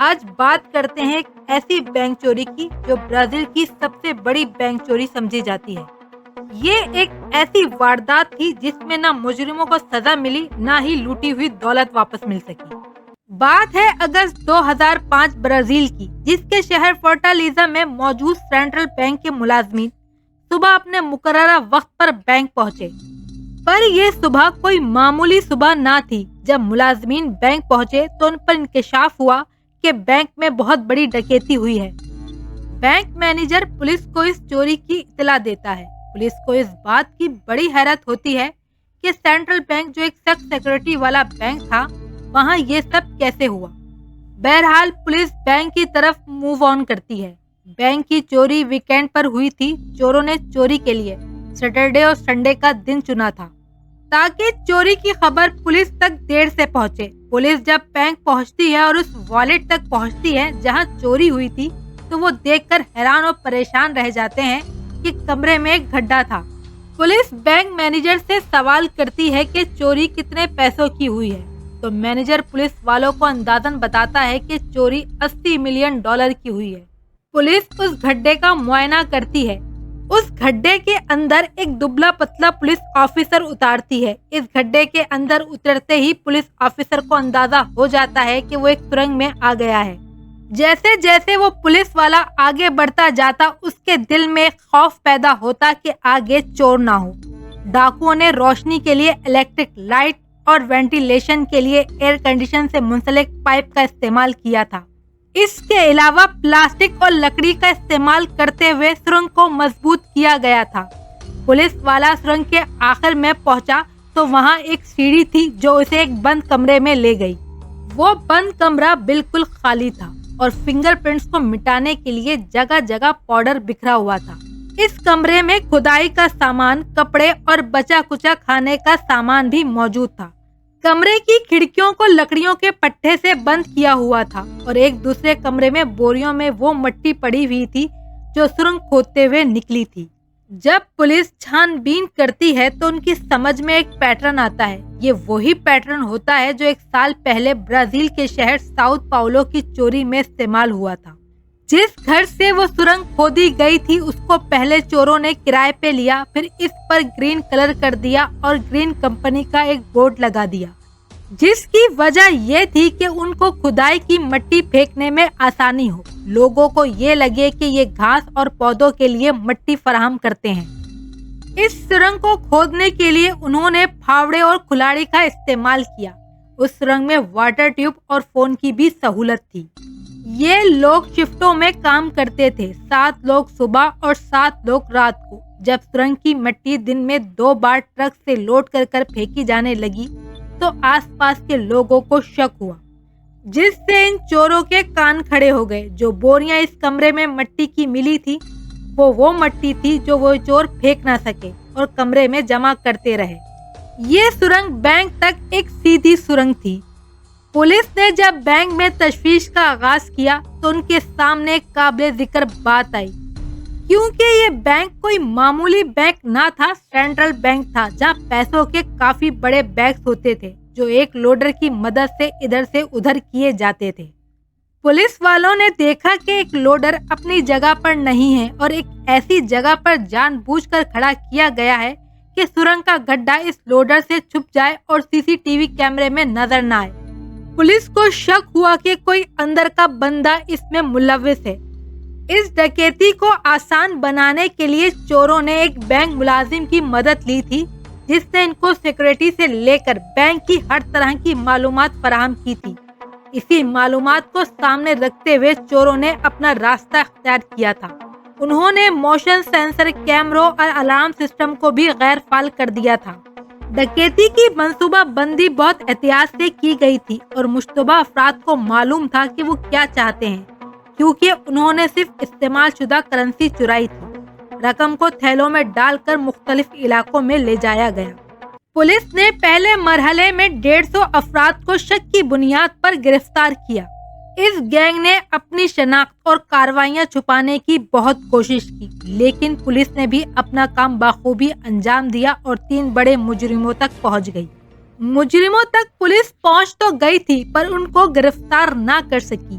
آج بات کرتے ہیں ایک ایسی بینک چوری کی جو برازیل کی سب سے بڑی بینک چوری سمجھی جاتی ہے۔ یہ ایک ایسی واردات تھی جس میں نہ مجرموں کو سزا ملی نہ ہی لوٹی ہوئی دولت واپس مل سکی۔ بات ہے اگست 2005 برازیل کی، جس کے شہر فورٹالیزا میں موجود سینٹرل بینک کے ملازمین صبح اپنے مقررہ وقت پر بینک پہنچے، پر یہ صبح کوئی معمولی صبح نہ تھی۔ جب ملازمین بینک پہنچے تو ان پر انکشاف ہوا کہ بینک میں بہت بڑی ڈکیتی ہوئی ہے۔ بینک مینیجر پولیس کو اس چوری کی اطلاع دیتا ہے۔ پولیس کو اس بات کی بڑی حیرت ہوتی ہے کہ سینٹرل بینک جو ایک سخت سیکورٹی والا بینک تھا، وہاں یہ سب کیسے ہوا۔ بہرحال پولیس بینک کی طرف موو آن کرتی ہے۔ بینک کی چوری ویکینڈ پر ہوئی تھی۔ چوروں نے چوری کے لیے سیٹرڈے اور سنڈے کا دن چنا تھا تاکہ چوری کی خبر پولیس تک دیر سے پہنچے۔ پولیس جب بینک پہنچتی ہے اور اس والیٹ تک پہنچتی ہے جہاں چوری ہوئی تھی تو وہ دیکھ کر حیران اور پریشان رہ جاتے ہیں کہ کمرے میں ایک گڈھا تھا۔ پولیس بینک مینیجر سے سوال کرتی ہے کہ چوری کتنے پیسوں کی ہوئی ہے، تو مینیجر پولیس والوں کو اندازاً بتاتا ہے کہ چوری $80 ملین کی ہوئی ہے۔ پولیس اس گڈھے کا معائنہ کرتی ہے۔ اس گڈھے کے اندر ایک دبلا پتلا پولیس آفیسر اتارتی ہے۔ اس گڈھے کے اندر اترتے ہی پولیس آفیسر کو اندازہ ہو جاتا ہے کہ وہ ایک سرنگ میں آ گیا ہے۔ جیسے جیسے وہ پولیس والا آگے بڑھتا جاتا، اس کے دل میں خوف پیدا ہوتا کہ آگے چور نہ ہو۔ ڈاکوؤں نے روشنی کے لیے الیکٹرک لائٹ اور وینٹیلیشن کے لیے ایئر کنڈیشن سے منسلک پائپ کا استعمال کیا تھا۔ اس کے علاوہ پلاسٹک اور لکڑی کا استعمال کرتے ہوئے سرنگ کو مضبوط کیا گیا تھا۔ پولیس والا سرنگ کے آخر میں پہنچا تو وہاں ایک سیڑھی تھی جو اسے ایک بند کمرے میں لے گئی۔ وہ بند کمرہ بالکل خالی تھا اور فنگر پرنٹس کو مٹانے کے لیے جگہ جگہ پاؤڈر بکھرا ہوا تھا۔ اس کمرے میں کھدائی کا سامان، کپڑے اور بچا کچا کھانے کا سامان بھی موجود تھا۔ کمرے کی کھڑکیوں کو لکڑیوں کے پٹھے سے بند کیا ہوا تھا اور ایک دوسرے کمرے میں بوریوں میں وہ مٹی پڑی ہوئی تھی جو سرنگ کھودتے ہوئے نکلی تھی۔ جب پولیس چھان بین کرتی ہے تو ان کی سمجھ میں ایک پیٹرن آتا ہے۔ یہ وہی پیٹرن ہوتا ہے جو 1 سال پہلے برازیل کے شہر ساؤتھ پاؤلو کی چوری میں استعمال ہوا تھا۔ جس گھر سے وہ سرنگ کھودی گئی تھی اس کو پہلے چوروں نے کرائے پہ لیا، پھر اس پر گرین کلر کر دیا اور گرین کمپنی کا ایک بورڈ لگا دیا، جس کی وجہ یہ تھی کہ ان کو کھدائی کی مٹی پھینکنے میں آسانی ہو، لوگوں کو یہ لگے کہ یہ گھاس اور پودوں کے لیے مٹی فراہم کرتے ہیں۔ اس سرنگ کو کھودنے کے لیے انہوں نے پھاوڑے اور کھلاڑی کا استعمال کیا۔ اس سرنگ میں واٹر ٹیوب اور فون کی بھی سہولت تھی۔ یہ لوگ شفٹوں میں کام کرتے تھے، 7 لوگ صبح اور 7 لوگ رات کو۔ جب سرنگ کی مٹی دن میں 2 بار ٹرک سے لوڈ کر کر پھینکی جانے لگی تو آس پاس کے لوگوں کو شک ہوا، جس سے ان چوروں کے کان کھڑے ہو گئے۔ جو بوریاں اس کمرے میں مٹی کی ملی تھی وہ مٹی تھی جو وہ چور پھینک نہ سکے اور کمرے میں جمع کرتے رہے۔ یہ سرنگ بینک تک ایک سیدھی سرنگ تھی۔ پولیس نے جب بینک میں تفتیش کا آغاز کیا تو ان کے سامنے ایک قابل ذکر بات آئی، کیونکہ یہ بینک کوئی معمولی بینک نہ تھا، سینٹرل بینک تھا جہاں پیسوں کے کافی بڑے بیگز ہوتے تھے جو ایک لوڈر کی مدد سے ادھر سے ادھر کیے جاتے تھے۔ پولیس والوں نے دیکھا کہ ایک لوڈر اپنی جگہ پر نہیں ہے اور ایک ایسی جگہ پر جان بوجھ کر کھڑا کیا گیا ہے کہ سرنگ کا گڈھا اس لوڈر سے چھپ جائے اور CCTV کیمرے میں نظر نہ آئے۔ پولیس کو شک ہوا کہ کوئی اندر کا بندہ اس میں ملوث ہے۔ اس ڈکیتی کو آسان بنانے کے لیے چوروں نے ایک بینک ملازم کی مدد لی تھی جس نے ان کو سیکورٹی سے لے کر بینک کی ہر طرح کی معلومات فراہم کی تھی۔ اسی معلومات کو سامنے رکھتے ہوئے چوروں نے اپنا راستہ اختیار کیا تھا۔ انہوں نے موشن سینسر کیمروں اور الارم سسٹم کو بھی غیر فعال کر دیا تھا۔ ڈکیتی کی منصوبہ بندی بہت احتیاط سے کی گئی تھی اور مشتبہ افراد کو معلوم تھا کہ وہ کیا چاہتے ہیں، کیونکہ انہوں نے صرف استعمال شدہ کرنسی چرائی تھی۔ رقم کو تھیلوں میں ڈال کر مختلف علاقوں میں لے جایا گیا۔ پولیس نے پہلے مرحلے میں 150 افراد کو شک کی بنیاد پر گرفتار کیا۔ اس گینگ نے اپنی شناخت اور کارروائیاں چھپانے کی بہت کوشش کی، لیکن پولیس نے بھی اپنا کام بخوبی انجام دیا اور 3 بڑے مجرموں تک پہنچ گئی۔ مجرموں تک پولیس پہنچ تو گئی تھی پر ان کو گرفتار نہ کر سکی،